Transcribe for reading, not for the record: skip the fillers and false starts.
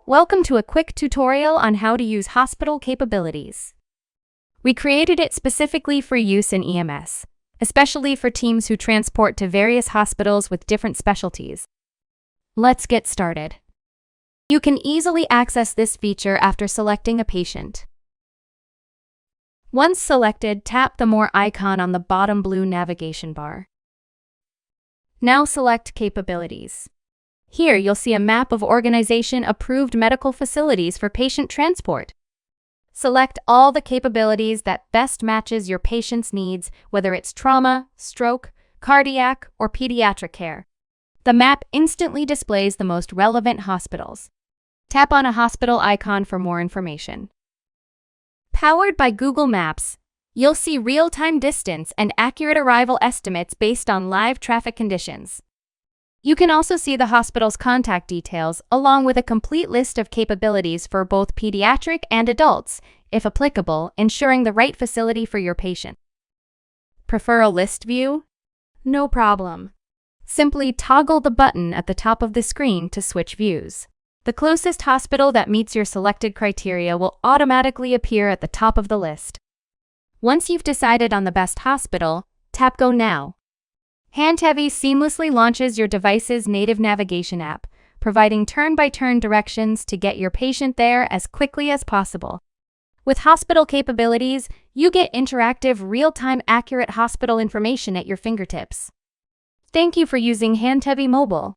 Welcome to a quick tutorial on how to use Hospital Capabilities. We created it specifically for use in EMS, especially for teams who transport to various hospitals with different specialties. Let's get started. You can easily access this feature after selecting a patient. Once selected, tap the More icon on the bottom blue navigation bar. Now select Capabilities. Here you'll see a map of organization-approved medical facilities for patient transport. Select all the capabilities that best matches your patient's needs, whether it's trauma, stroke, cardiac, or pediatric care. The map instantly displays the most relevant hospitals. Tap on a hospital icon for more information. Powered by Google Maps, you'll see real-time distance and accurate arrival estimates based on live traffic conditions. You can also see the hospital's contact details along with a complete list of capabilities for both pediatric and adults, if applicable, ensuring the right facility for your patient. Prefer a list view? No problem. Simply toggle the button at the top of the screen to switch views. The closest hospital that meets your selected criteria will automatically appear at the top of the list. Once you've decided on the best hospital, tap Go Now. Handtevy seamlessly launches your device's native navigation app, providing turn-by-turn directions to get your patient there as quickly as possible. With hospital capabilities, you get interactive, real-time, accurate hospital information at your fingertips. Thank you for using Handtevy Mobile.